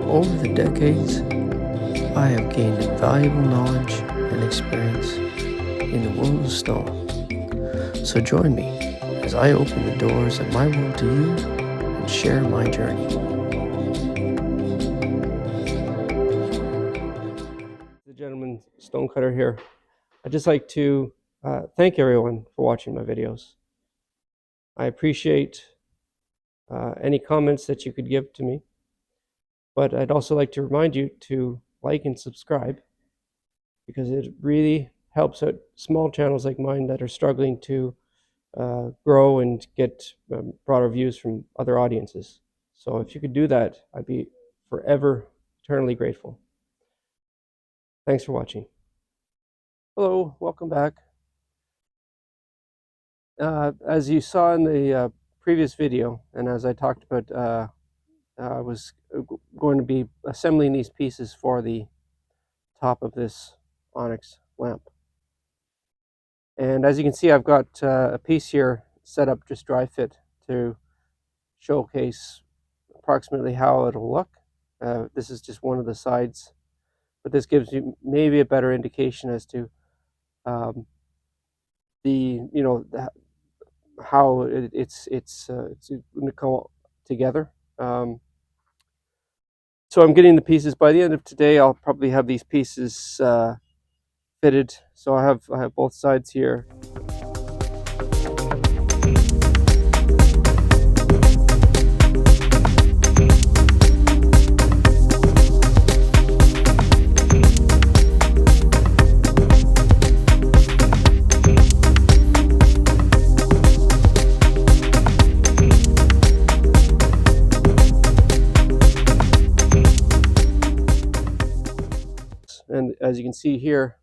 Over the decades, I have gained invaluable knowledge and experience in the world of stone. So join me as I open the doors of my world to you and share my journey. The gentleman stonecutter here. I'd just like to thank everyone for watching my videos. I appreciate any comments that you could give to me, but I'd also like to remind you to like and subscribe, because it really helps out small channels like mine that are struggling to grow and get broader views from other audiences. So if you could do that, I'd be forever, eternally grateful. Thanks for watching. Hello, welcome back. As you saw in the previous video, and as I talked about, I was going to be assembling these pieces for the top of this onyx lamp. And as you can see, I've got a piece here set up just dry fit to showcase approximately how it'll look. This is just one of the sides, but this gives you maybe a better indication as to how it's going to come together. So I'm getting the pieces by the end of today. I'll probably have these pieces fitted. So I have both sides here. And as you can see here,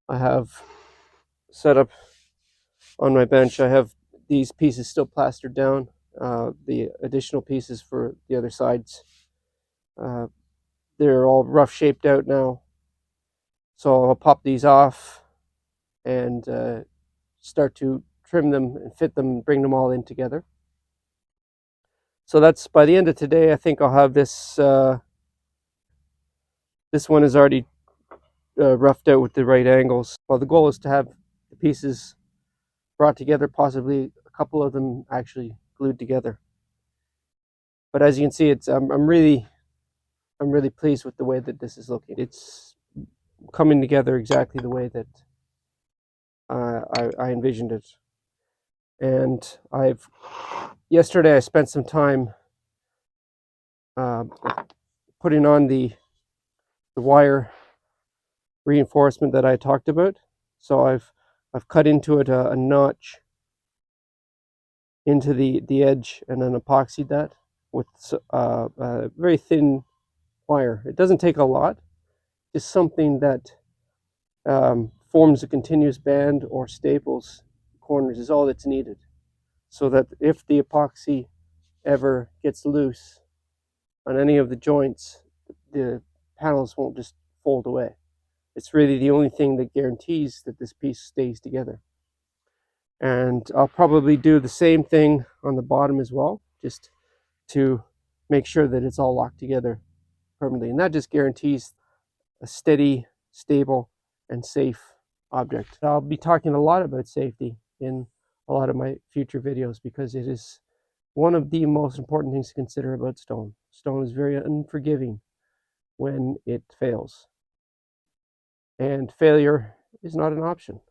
I have set up on my bench. I have these pieces still plastered down, the additional pieces for the other sides. They're all rough shaped out now. So I'll pop these off and start to trim them and fit them, bring them all in together. So that's by the end of today. I think I'll have this. This one is already roughed out with the right angles. Well, the goal is to have the pieces brought together, possibly a couple of them actually glued together. But as you can see, I'm really pleased with the way that this is looking. It's coming together exactly the way that I envisioned it. And yesterday I spent some time putting on the wire reinforcement that I talked about. So I've cut into it a notch into the edge and then epoxied that with a very thin wire. It doesn't take a lot, just something that forms a continuous band or staples corners is all that's needed, so that if the epoxy ever gets loose on any of the joints, the panels won't just fold away. It's really the only thing that guarantees that this piece stays together. And I'll probably do the same thing on the bottom as well, just to make sure that it's all locked together permanently. And that just guarantees a steady, stable, and safe object. I'll be talking a lot about safety in a lot of my future videos, because it is one of the most important things to consider about stone. Stone is very unforgiving when it fails, and failure is not an option.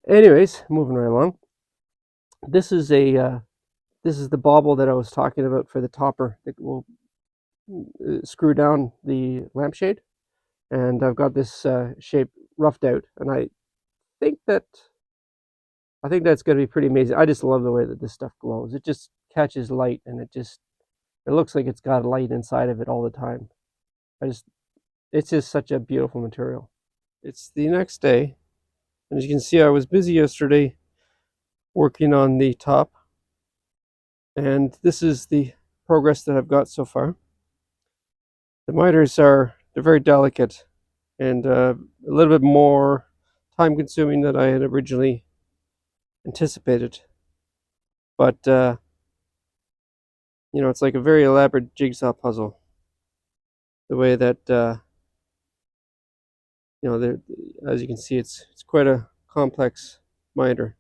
Anyways, moving right along. This is the bauble that I was talking about for the topper that will screw down the lampshade, and I've got this shape roughed out, and I think that's going to be pretty amazing. I just love the way that this stuff glows. It just catches light, and it looks like it's got light inside of it all the time. It's just such a beautiful material. It's the next day, and as you can see, I was busy yesterday working on the top, and this is the progress that I've got so far. The miters they're very delicate and a little bit more time consuming than I had originally anticipated, but it's like a very elaborate jigsaw puzzle. the way that there, as you can see, it's quite a complex miter.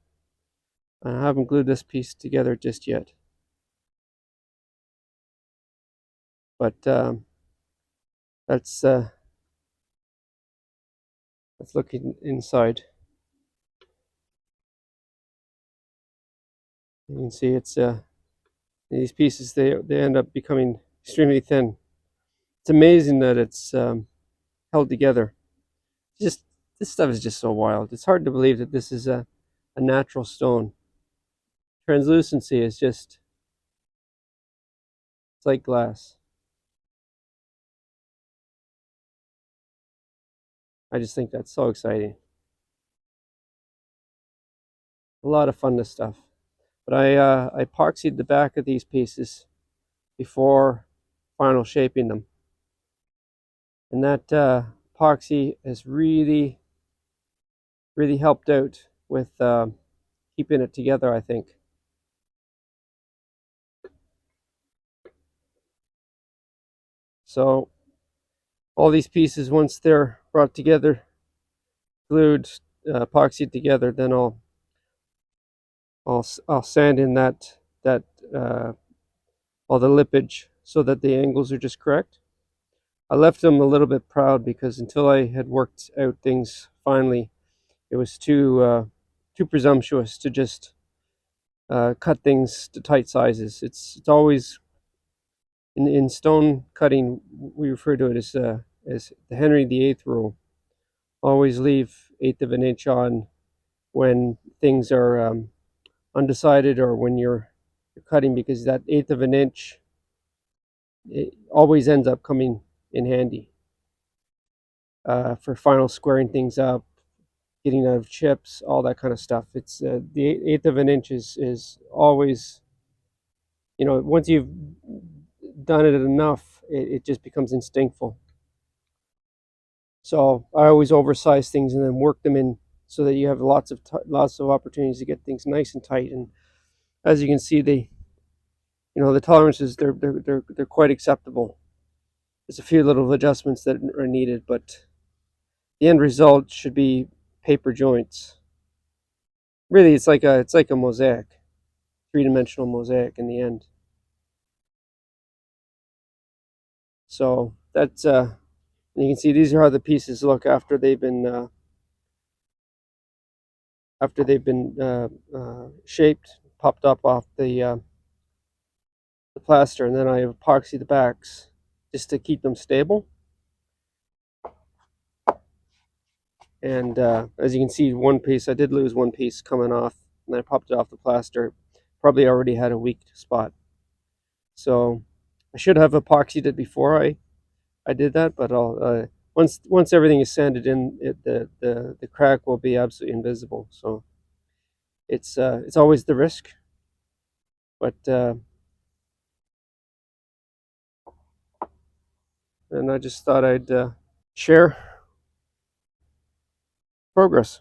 I haven't glued this piece together just yet, but that's let's look inside. You can see it's these pieces, they end up becoming extremely thin. It's amazing that it's held together. Just this stuff is just so wild. It's hard to believe that this is a natural stone. Translucency is just, it's like glass. I just think that's so exciting. A lot of fun, this stuff. But I epoxied the back of these pieces before final shaping them, and that epoxy has really helped out with keeping it together, I think. So all these pieces, once they're brought together, glued, epoxied together, then I'll sand in that uh, all the lippage so that the angles are just correct. I left them a little bit proud because until I had worked out things finally, it was too presumptuous to just cut things to tight sizes. It's always in stone cutting, we refer to it as the Henry VIII rule. Always leave eighth of an inch on when things are undecided, or when you're cutting, because that eighth of an inch, it always ends up coming in handy for final squaring things up, getting out of chips, all that kind of stuff. It's the eighth of an inch is always, once you've done it enough, it just becomes instinctful. So I always oversize things and then work them in so that you have lots of opportunities to get things nice and tight. And as you can see, the tolerances, they're quite acceptable. There's a few little adjustments that are needed, but the end result should be paper joints. Really, it's like a mosaic, three-dimensional mosaic in the end. So that's you can see these are how the pieces look after they've been shaped, popped up off the plaster, and then I epoxy the backs just to keep them stable. And as you can see, one piece, I did lose one piece coming off, and I popped it off the plaster. Probably already had a weak spot. So I should have epoxied it before I did that, but I'll once everything is sanded in, the crack will be absolutely invisible. So it's always the risk, but and I just thought I'd share progress.